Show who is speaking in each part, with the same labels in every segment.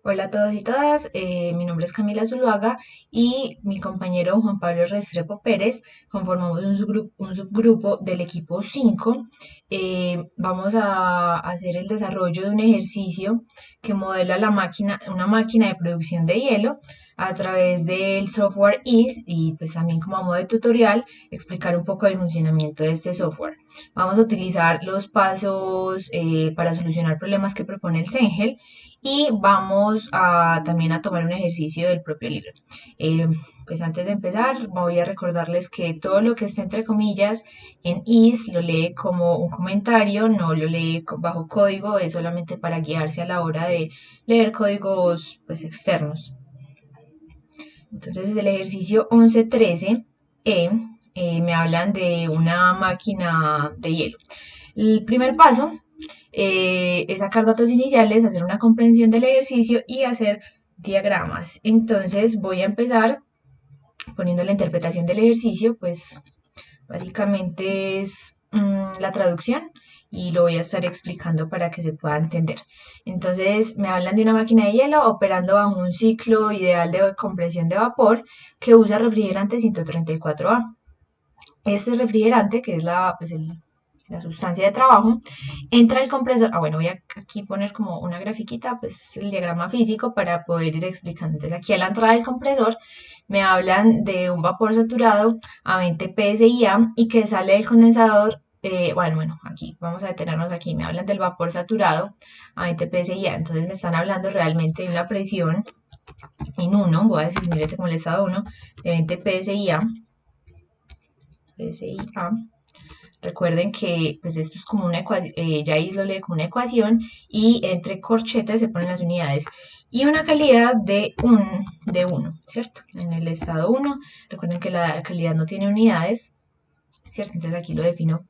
Speaker 1: Hola a todos y todas, mi nombre es Camila Zuluaga y mi compañero Juan Pablo Restrepo Pérez conformamos un subgrupo del equipo 5. Vamos a hacer el desarrollo de un ejercicio que modela una máquina de producción de hielo a través del software IS y pues también como a modo de tutorial explicar un poco el funcionamiento de este software. Vamos a utilizar los pasos para solucionar problemas que propone el CENGEL y vamos también a tomar un ejercicio del propio libro. Eh, pues antes de empezar, voy a recordarles que todo lo que esté entre comillas en is lo lee como un comentario, no lo lee bajo código, es solamente para guiarse a la hora de leer códigos pues, externos. Entonces, es el ejercicio 11.13 E. Me hablan de una máquina de hielo. El primer paso es sacar datos iniciales, hacer una comprensión del ejercicio y hacer diagramas. Entonces voy a empezar poniendo la interpretación del ejercicio, pues básicamente es la traducción y lo voy a estar explicando para que se pueda entender. Entonces me hablan de una máquina de hielo operando bajo un ciclo ideal de compresión de vapor que usa refrigerante 134A. Este refrigerante, que es la sustancia de trabajo, entra al compresor. Bueno, voy a aquí poner como una grafiquita, pues el diagrama físico para poder ir explicando. Entonces, aquí a la entrada del compresor me hablan de un vapor saturado a 20 psi y que sale del condensador. Bueno, aquí vamos a detenernos aquí. Me hablan del vapor saturado a 20 psi. Entonces, me están hablando realmente de una presión en 1, voy a definir ese como el estado 1, de 20 psi. Recuerden que pues esto es como una ecuación, ya lo lee como una ecuación y entre corchetes se ponen las unidades. Y una calidad de 1, ¿cierto? En el estado 1, recuerden que la calidad no tiene unidades, ¿cierto? Entonces aquí lo defino.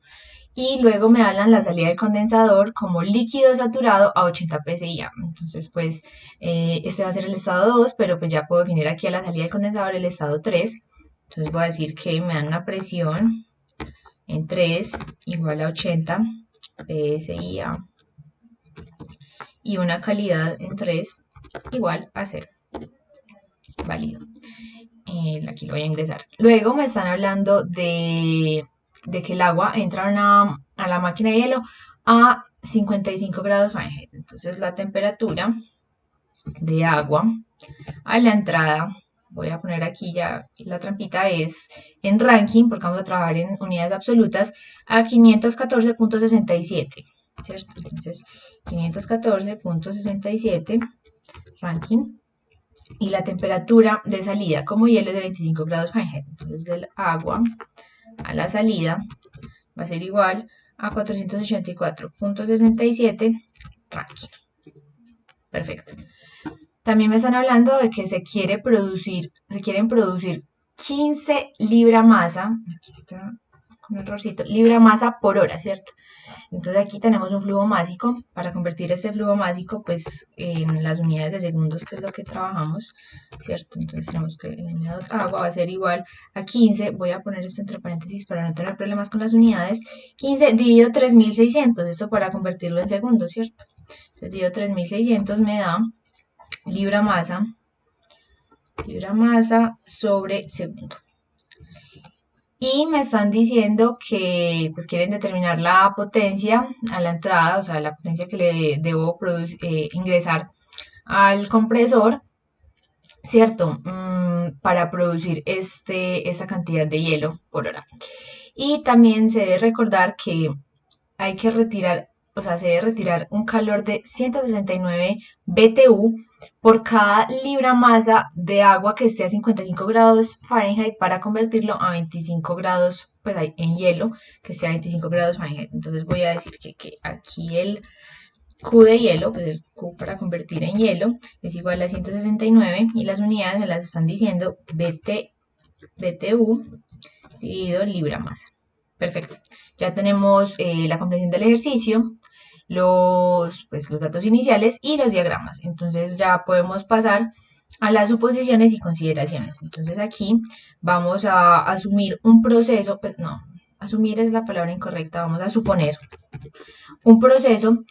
Speaker 1: Y luego me hablan la salida del condensador como líquido saturado a 80 psi. Entonces, pues, este va a ser el estado 2, pero pues ya puedo definir aquí a la salida del condensador el estado 3. Entonces voy a decir que me dan una presión en 3 igual a 80 PSI y una calidad en 3 igual a 0. Válido. Aquí lo voy a ingresar. Luego me están hablando de que el agua entra a la máquina de hielo a 55 grados Fahrenheit. Entonces la temperatura de agua a la entrada, voy a poner aquí ya la trampita, es en ranking, porque vamos a trabajar en unidades absolutas, a 514.67, ¿cierto? Entonces, 514.67 ranking. Y la temperatura de salida como hielo es de 25 grados Fahrenheit. Entonces, del agua a la salida va a ser igual a 484.67 ranking. Perfecto. También me están hablando de que se quieren producir 15 libra masa, aquí está un errorcito, libra masa por hora, ¿cierto? Entonces aquí tenemos un flujo másico. Para convertir este flujo másico, pues en las unidades de segundos, que es lo que trabajamos, ¿cierto? Entonces tenemos que el M2 agua va a ser igual a 15, voy a poner esto entre paréntesis para no tener problemas con las unidades, 15 dividido 3600, esto para convertirlo en segundos, ¿cierto? Entonces dividido 3600 me da libra masa sobre segundo. Y me están diciendo que pues quieren determinar la potencia a la entrada, o sea, la potencia que le debo ingresar al compresor, ¿cierto? Para producir esta cantidad de hielo por hora. Y también se debe recordar que hay que retirar, o sea, se debe retirar un calor de 169 BTU por cada libra masa de agua que esté a 55 grados Fahrenheit para convertirlo a 25 grados, pues en hielo, que esté a 25 grados Fahrenheit. Entonces voy a decir que aquí el Q de hielo, pues el Q para convertir en hielo, es igual a 169 y las unidades me las están diciendo BTU dividido libra masa. Perfecto. Ya tenemos la comprensión del ejercicio, los datos iniciales y los diagramas. Entonces ya podemos pasar a las suposiciones y consideraciones. Entonces aquí vamos a asumir un proceso, pues no, asumir es la palabra incorrecta, vamos a suponer un proceso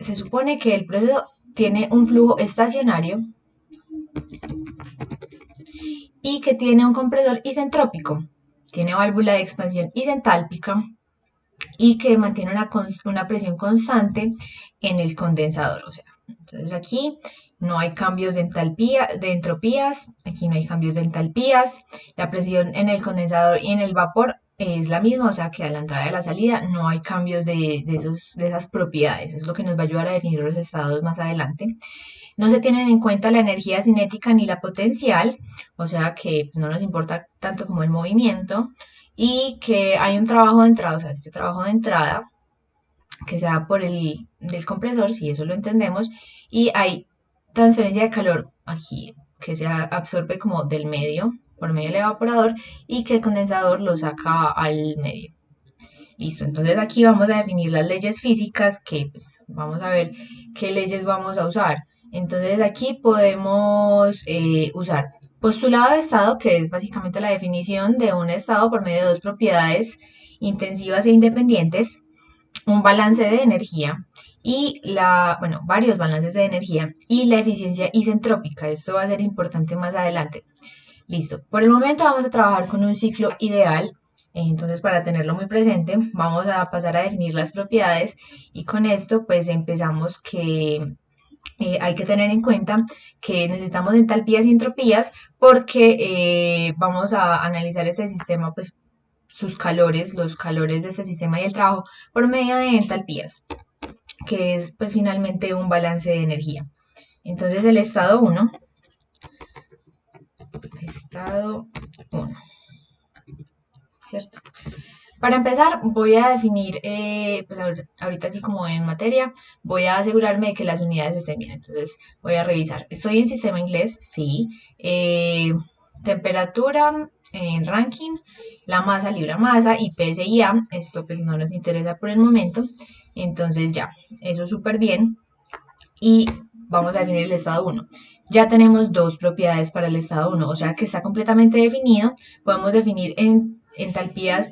Speaker 1: se supone que el proceso tiene un flujo estacionario y que tiene un compresor isentrópico, tiene válvula de expansión isentálpica y que mantiene una presión constante en el condensador. O sea, entonces aquí no hay cambios de entalpía, de entropías, aquí no hay cambios de entalpías, la presión en el condensador y en el vapor es la misma, o sea que a la entrada y a la salida no hay cambios de esas propiedades, es lo que nos va a ayudar a definir los estados más adelante. No se tienen en cuenta la energía cinética ni la potencial, o sea que no nos importa tanto como el movimiento, y que hay un trabajo de entrada, o sea, este trabajo de entrada que se da por el del compresor, si eso lo entendemos, y hay transferencia de calor aquí que se absorbe como del medio, por medio del evaporador, y que el condensador lo saca al medio. Listo, entonces aquí vamos a definir las leyes físicas que pues, vamos a ver qué leyes vamos a usar. Entonces aquí podemos usar postulado de estado, que es básicamente la definición de un estado por medio de dos propiedades intensivas e independientes, un balance de energía y bueno, varios balances de energía y la eficiencia isentrópica. Esto va a ser importante más adelante. Listo. Por el momento vamos a trabajar con un ciclo ideal. Entonces, para tenerlo muy presente, vamos a pasar a definir las propiedades y con esto pues empezamos que hay que tener en cuenta que necesitamos entalpías y entropías porque vamos a analizar este sistema, pues sus calores, los calores de este sistema y el trabajo por medio de entalpías, que es pues finalmente un balance de energía. Entonces el estado 1, ¿cierto? Para empezar, voy a definir, pues ahorita así como en materia, voy a asegurarme de que las unidades estén bien. Entonces, voy a revisar. Estoy en sistema inglés, sí. Temperatura en ranking, la masa, libra masa y PSIA. Esto pues no nos interesa por el momento. Entonces ya, eso súper bien. Y vamos a definir el estado 1. Ya tenemos dos propiedades para el estado 1, o sea que está completamente definido. Podemos definir entalpías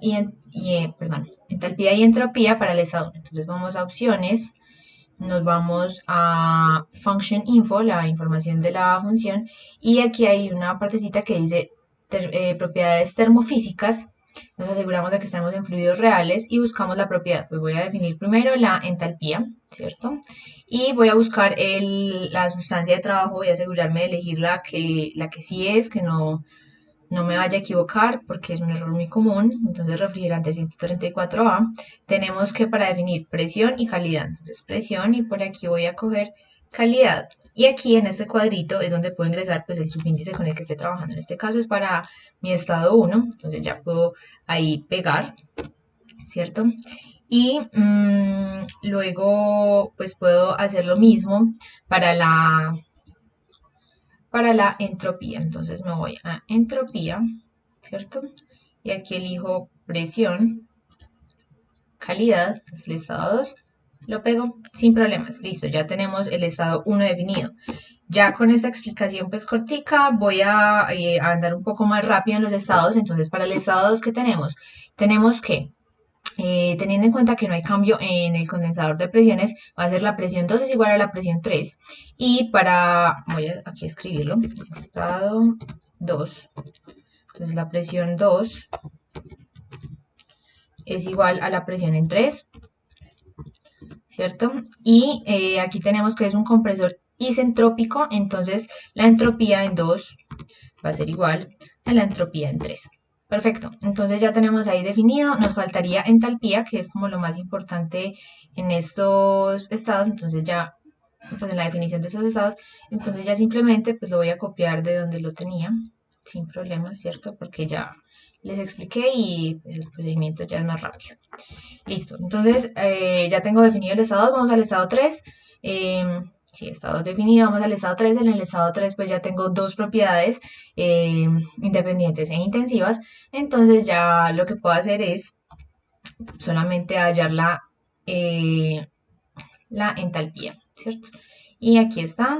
Speaker 1: entalpía y entropía para el estado 1. Entonces vamos a opciones, nos vamos a function info, la información de la función, y aquí hay una partecita que dice propiedades termofísicas. Nos aseguramos de que estamos en fluidos reales y buscamos la propiedad. Pues voy a definir primero la entalpía, ¿cierto? Y voy a buscar la sustancia de trabajo, voy a asegurarme de elegir la que sí es, que no me vaya a equivocar porque es un error muy común. Entonces, refrigerante 134A. Tenemos que para definir presión y calidad. Entonces, presión y por aquí voy a coger calidad. Y aquí en este cuadrito es donde puedo ingresar pues el subíndice con el que esté trabajando. En este caso es para mi estado 1. Entonces ya puedo ahí pegar, ¿cierto? Y luego pues puedo hacer lo mismo para la entropía. Entonces me voy a entropía, ¿cierto? Y aquí elijo presión, calidad, es el estado 2, lo pego sin problemas. Listo, ya tenemos el estado 1 definido. Ya con esta explicación pues cortica voy a andar un poco más rápido en los estados. Entonces para el estado 2 ¿qué tenemos? Tenemos que teniendo en cuenta que no hay cambio en el condensador de presiones, va a ser la presión 2 es igual a la presión 3. Y voy a aquí escribirlo, estado 2. Entonces la presión 2 es igual a la presión en 3, ¿cierto? Y aquí tenemos que es un compresor isentrópico, entonces la entropía en 2 va a ser igual a la entropía en 3. Perfecto, entonces ya tenemos ahí definido, nos faltaría entalpía, que es como lo más importante en estos estados. Entonces ya, pues en la definición de estos estados, entonces ya simplemente pues lo voy a copiar de donde lo tenía, sin problema, ¿cierto? Porque ya les expliqué y pues, el procedimiento ya es más rápido. Listo, entonces ya tengo definido el estado 2, vamos al estado 3. Sí, estado definido, vamos al estado 3. En el estado 3 pues ya tengo dos propiedades independientes e intensivas. Entonces ya lo que puedo hacer es solamente hallar la entalpía, ¿cierto? Y aquí está,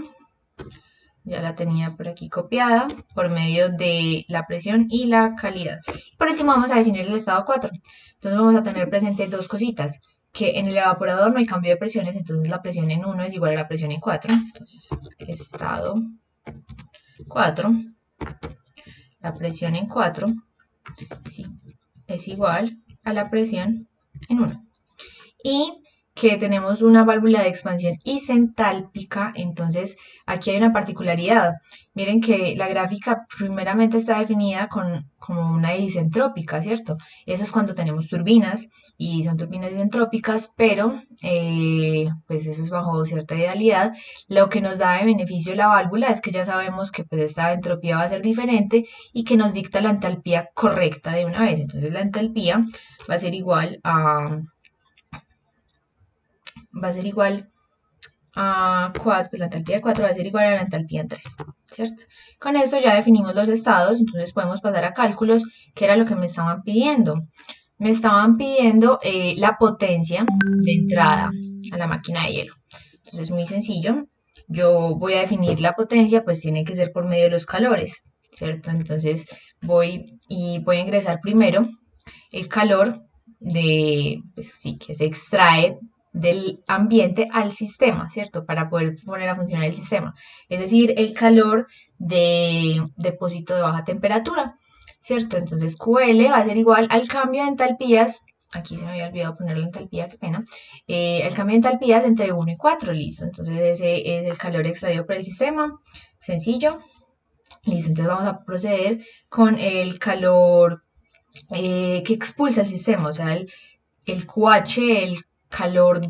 Speaker 1: ya la tenía por aquí copiada por medio de la presión y la calidad. Por último vamos a definir el estado 4. Entonces vamos a tener presente dos cositas. que en el evaporador no hay cambio de presiones, entonces la presión en 1 es igual a la presión en 4. Entonces, estado 4, la presión en 4, sí, es igual a la presión en 1. Y que tenemos una válvula de expansión isentálpica, entonces aquí hay una particularidad. Miren que la gráfica primeramente está definida como una isentrópica, ¿cierto? Eso es cuando tenemos turbinas y son turbinas isentrópicas, pero pues eso es bajo cierta idealidad. Lo que nos da de beneficio la válvula es que ya sabemos que pues esta entropía va a ser diferente y que nos dicta la entalpía correcta de una vez. Entonces la entalpía va a ser igual a 4, pues la entalpía de 4 va a ser igual a la entalpía en 3, ¿cierto? Con esto ya definimos los estados, entonces podemos pasar a cálculos, que era lo que me estaban pidiendo. Me estaban pidiendo la potencia de entrada a la máquina de hielo. Entonces, muy sencillo. Yo voy a definir la potencia, pues tiene que ser por medio de los calores, ¿cierto? Entonces, voy a ingresar primero el calor pues sí, que se extrae del ambiente al sistema, ¿cierto? Para poder poner a funcionar el sistema. Es decir, el calor de depósito de baja temperatura, ¿cierto? Entonces QL va a ser igual al cambio de entalpías. Aquí se me había olvidado poner la entalpía, qué pena. El cambio de entalpías entre 1 y 4, listo. Entonces ese es el calor extraído por el sistema. Sencillo. Listo, entonces vamos a proceder con el calor que expulsa el sistema, o sea, el QH, el calor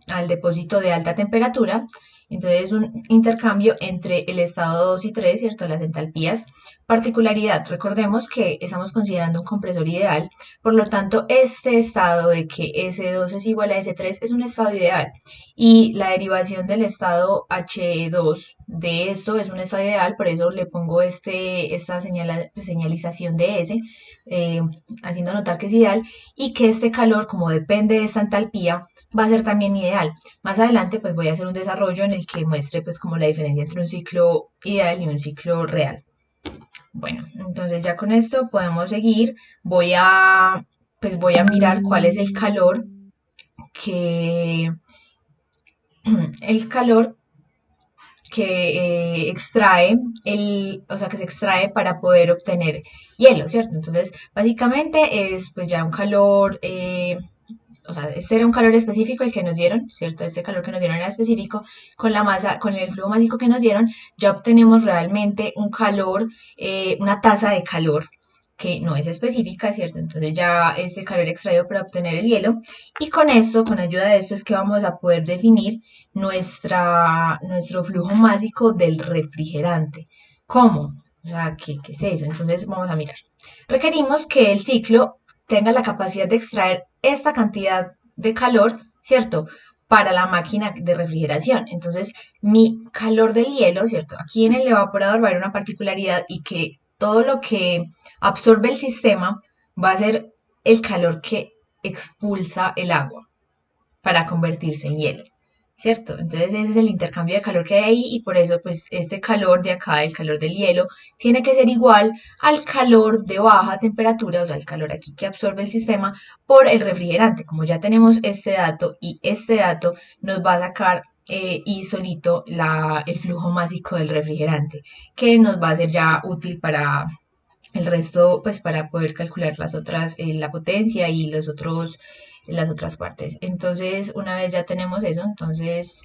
Speaker 1: al depósito de alta temperatura. Entonces, un intercambio entre el estado 2 y 3, ¿cierto? Las entalpías. Particularidad, recordemos que estamos considerando un compresor ideal, por lo tanto, este estado de que S2 es igual a S3 es un estado ideal. Y la derivación del estado H2 de esto es un estado ideal, por eso le pongo esta señalización de S, eh, haciendo notar que es ideal y que este calor, como depende de esta entalpía, va a ser también ideal. Más adelante, pues voy a hacer un desarrollo en el que muestre pues como la diferencia entre un ciclo ideal y un ciclo real. Bueno, entonces ya con esto podemos seguir. Voy a mirar cuál es que, el calor que o sea, que se extrae para poder obtener hielo, ¿cierto? Entonces, básicamente es pues ya un calor, o sea, este era un calor específico el que nos dieron, ¿cierto? Este calor que nos dieron era específico, con la masa, con el flujo másico que nos dieron, ya obtenemos realmente un calor, una tasa de calor que no es específica, ¿cierto? Entonces ya este calor extraído para obtener el hielo. Y con esto, con ayuda de esto, es que vamos a poder definir nuestro flujo másico del refrigerante. ¿Cómo? O sea, ¿qué es eso? Entonces vamos a mirar. Requerimos que el ciclo tenga la capacidad de extraer esta cantidad de calor, ¿cierto? Para la máquina de refrigeración. Entonces, mi calor del hielo, ¿cierto? Aquí en el evaporador va a haber una particularidad y que todo lo que absorbe el sistema va a ser el calor que expulsa el agua para convertirse en hielo, ¿cierto? Entonces ese es el intercambio de calor que hay ahí y por eso pues este calor de acá, el calor del hielo, tiene que ser igual al calor de baja temperatura, o sea, el calor aquí que absorbe el sistema por el refrigerante. Como ya tenemos este dato y este dato nos va a sacar y solito el flujo másico del refrigerante, que nos va a ser ya útil para el resto, pues para poder calcular la potencia y las otras partes. Entonces, una vez ya tenemos eso, entonces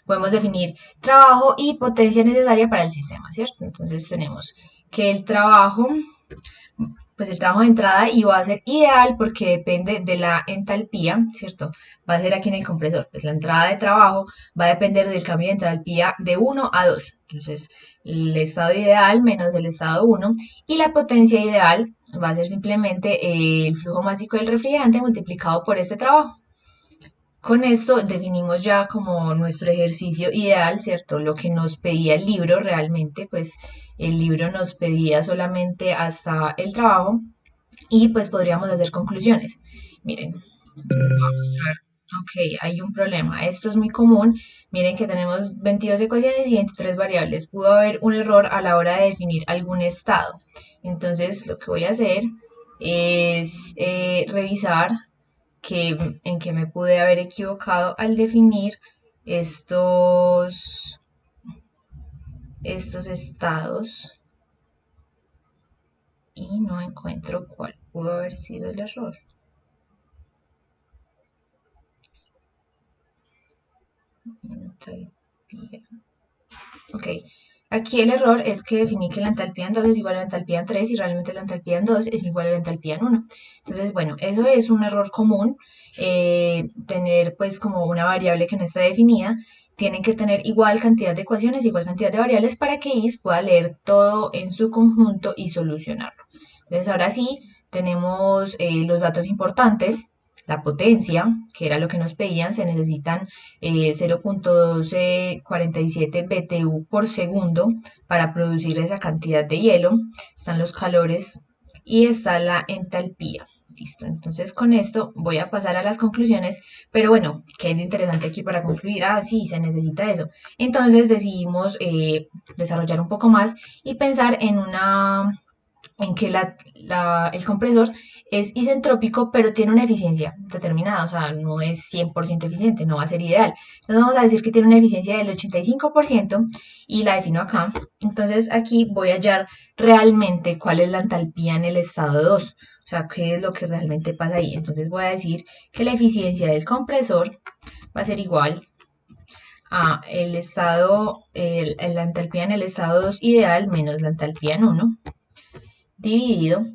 Speaker 1: podemos definir trabajo y potencia necesaria para el sistema, ¿cierto? Entonces tenemos que pues el trabajo de entrada y va a ser ideal porque depende de la entalpía, ¿cierto? Va a ser aquí en el compresor. Pues la entrada de trabajo va a depender del cambio de entalpía de 1 a 2. Entonces, el estado ideal menos el estado 1 y la potencia ideal va a ser simplemente el flujo másico del refrigerante multiplicado por este trabajo. Con esto definimos ya como nuestro ejercicio ideal, ¿cierto? Lo que nos pedía el libro realmente, pues el libro nos pedía solamente hasta el trabajo y pues podríamos hacer conclusiones. Miren, voy a mostrar. Ok, hay un problema. Esto es muy común. Miren que tenemos 22 ecuaciones y 23 variables. Pudo haber un error a la hora de definir algún estado. Entonces, lo que voy a hacer es revisar en que me pude haber equivocado al definir estos, estos estados y no encuentro cuál pudo haber sido el error. Entalpía. Ok, aquí el error es que definí que la entalpía en 2 es igual a la entalpía en 3 y realmente la entalpía en 2 es igual a la entalpía en 1. Entonces, bueno, eso es un error común, tener pues como una variable que no está definida. Tienen que tener igual cantidad de ecuaciones, igual cantidad de variables para que IS pueda leer todo en su conjunto y solucionarlo. Entonces, ahora sí, tenemos los datos importantes. La potencia, que era lo que nos pedían, se necesitan 0.1247 BTU por segundo para producir esa cantidad de hielo. Están los calores y está la entalpía. Listo, entonces con esto voy a pasar a las conclusiones, pero bueno, ¿qué es interesante aquí para concluir? Ah, sí, se necesita eso. Entonces decidimos desarrollar un poco más y pensar en que el compresor es isentrópico, pero tiene una eficiencia determinada, o sea, no es 100% eficiente, no va a ser ideal. Entonces vamos a decir que tiene una eficiencia del 85% y la defino acá. Entonces aquí voy a hallar realmente cuál es la entalpía en el estado 2, o sea, qué es lo que realmente pasa ahí. Entonces voy a decir que la eficiencia del compresor va a ser igual a la entalpía en el estado 2 ideal menos la entalpía en 1 dividido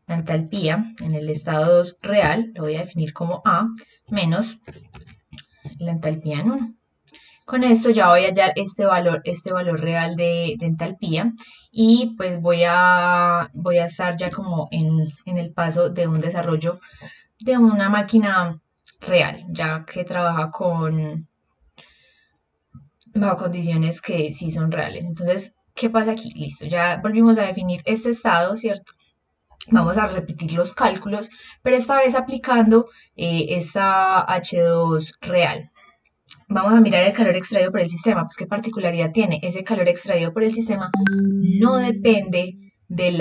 Speaker 1: la entalpía en el estado 2 real, lo voy a definir como A, menos la entalpía en 1. Con esto ya voy a hallar este valor real de entalpía y pues voy a estar ya como en el paso de un desarrollo de una máquina real, ya que trabaja bajo condiciones que sí son reales. Entonces, ¿qué pasa aquí? Listo, ya volvimos a definir este estado, ¿cierto? Vamos a repetir los cálculos, pero esta vez aplicando esta H2 real. Vamos a mirar el calor extraído por el sistema. Pues qué particularidad tiene. Ese calor extraído por el sistema no depende de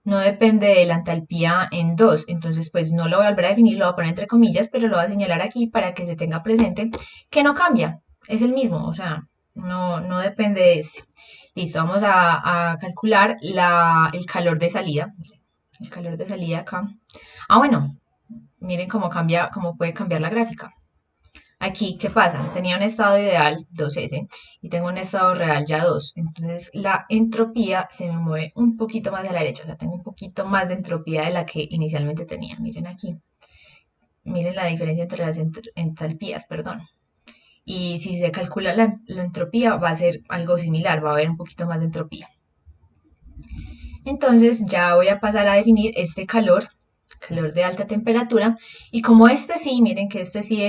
Speaker 1: no depende de la entalpía en 2. Entonces, pues no lo voy a volver a definir, lo voy a poner entre comillas, pero lo voy a señalar aquí para que se tenga presente que no cambia. Es el mismo, o sea, no depende de este. Listo, vamos a calcular el calor de salida. El calor de salida acá. Ah, bueno, miren cómo cambia, cómo puede cambiar la gráfica. Aquí, ¿qué pasa? Tenía un estado ideal 2S y tengo un estado real ya 2. Entonces la entropía se me mueve un poquito más a la derecha. O sea, tengo un poquito más de entropía de la que inicialmente tenía. Miren aquí. Miren la diferencia entre las entalpías, perdón. Y si se calcula la entropía va a ser algo similar, va a haber un poquito más de entropía. Entonces ya voy a pasar a definir este calor de alta temperatura. Y como este sí, miren que este sí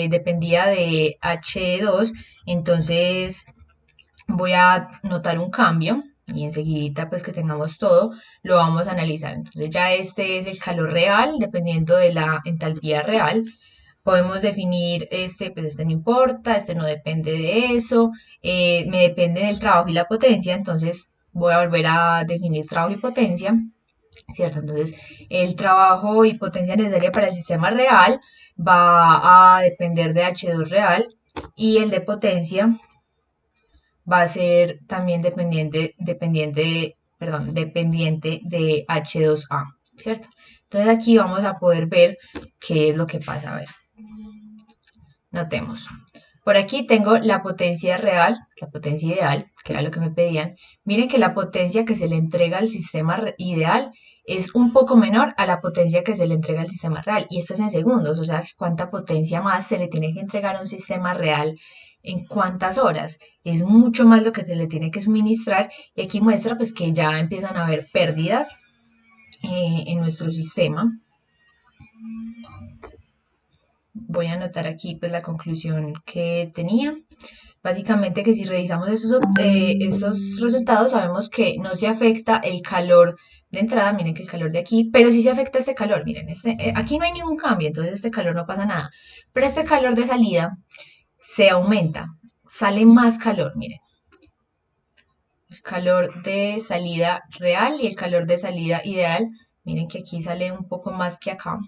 Speaker 1: dependía de H2, entonces voy a notar un cambio y enseguida pues que tengamos todo, lo vamos a analizar. Entonces ya este es el calor real, dependiendo de la entalpía real. Podemos definir este, pues este no importa, este no depende de eso, me depende del trabajo y la potencia, entonces voy a volver a definir trabajo y potencia. ¿Cierto? Entonces, el trabajo y potencia necesaria para el sistema real va a depender de H2 real y el de potencia va a ser también dependiente de H2A, ¿cierto? Entonces aquí vamos a poder ver qué es lo que pasa. A ver, notemos. Por aquí tengo la potencia real, la potencia ideal, que era lo que me pedían. Miren que la potencia que se le entrega al sistema ideal es un poco menor a la potencia que se le entrega al sistema real. Y esto es en segundos, o sea, cuánta potencia más se le tiene que entregar a un sistema real en cuántas horas. Es mucho más lo que se le tiene que suministrar. Y aquí muestra pues que ya empiezan a haber pérdidas en nuestro sistema. Voy a anotar aquí pues la conclusión que tenía. Básicamente que si revisamos estos resultados sabemos que no se afecta el calor de entrada, miren que el calor de aquí, pero sí se afecta este calor, miren, aquí no hay ningún cambio, entonces este calor no pasa nada, pero este calor de salida se aumenta, sale más calor, miren, el calor de salida real y el calor de salida ideal, miren que aquí sale un poco más que acá,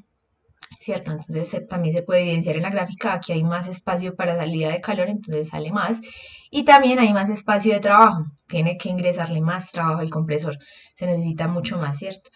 Speaker 1: ¿cierto? Entonces también se puede evidenciar en la gráfica, aquí hay más espacio para salida de calor, entonces sale más. Y también hay más espacio de trabajo, tiene que ingresarle más trabajo al compresor, se necesita mucho más, ¿cierto?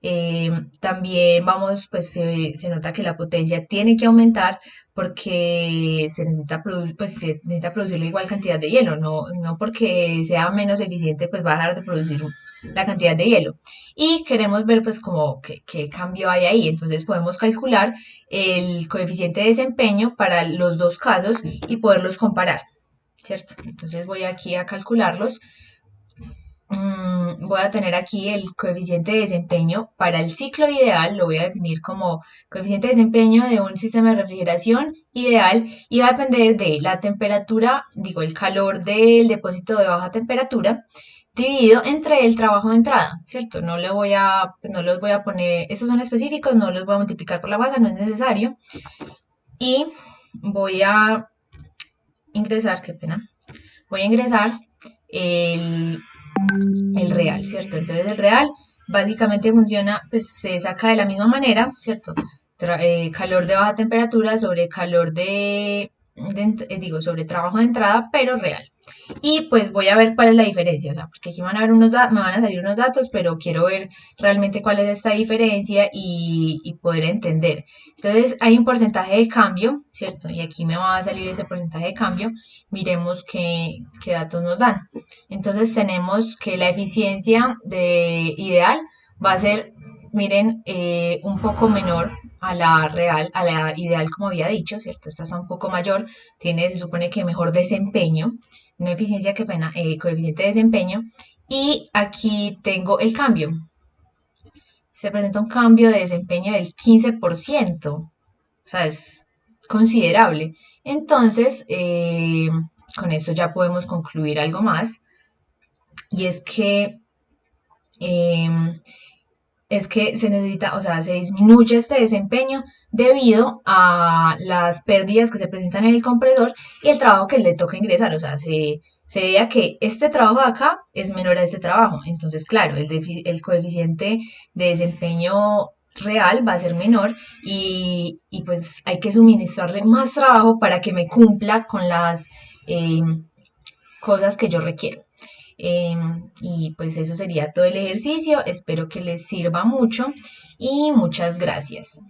Speaker 1: Eh, También vamos, pues se nota que la potencia tiene que aumentar porque se necesita, pues, se necesita producir la igual cantidad de hielo, no porque sea menos eficiente, pues va a dejar de producir la cantidad de hielo. Y queremos ver pues como qué cambio hay ahí. Entonces podemos calcular el coeficiente de desempeño para los dos casos y poderlos comparar, ¿cierto? Entonces voy aquí a calcularlos. Voy a tener aquí el coeficiente de desempeño para el ciclo ideal, lo voy a definir como coeficiente de desempeño de un sistema de refrigeración ideal y va a depender de la temperatura, digo, el calor del depósito de baja temperatura dividido entre el trabajo de entrada, ¿cierto? No los voy a poner, esos son específicos, no los voy a multiplicar por la masa, no es necesario. Y voy a ingresar, qué pena, voy a ingresar el el real, ¿cierto? Entonces el real básicamente funciona, pues se saca de la misma manera, ¿cierto? Calor de baja temperatura sobre calor digo, sobre trabajo de entrada, pero real. Y pues voy a ver cuál es la diferencia, o sea, porque aquí van a ver me van a salir unos datos, pero quiero ver realmente cuál es esta diferencia y poder entender. Entonces hay un porcentaje de cambio, ¿cierto? Y aquí me va a salir ese porcentaje de cambio. Miremos qué datos nos dan. Entonces tenemos que la eficiencia ideal va a ser, miren, un poco menor a la real, a la ideal como había dicho, ¿cierto? Esta está un poco mayor, se supone que mejor desempeño, una eficiencia que pena, coeficiente de desempeño. Y aquí tengo el cambio. Se presenta un cambio de desempeño del 15%, o sea, es considerable. Entonces, con esto ya podemos concluir algo más, y eh, es que se necesita, o sea, se disminuye este desempeño debido a las pérdidas que se presentan en el compresor y el trabajo que le toca ingresar. O sea, se vea que este trabajo de acá es menor a este trabajo. Entonces, claro, el coeficiente de desempeño real va a ser menor y pues hay que suministrarle más trabajo para que me cumpla con las cosas que yo requiero. Y pues eso sería todo el ejercicio. Espero que les sirva mucho y muchas gracias.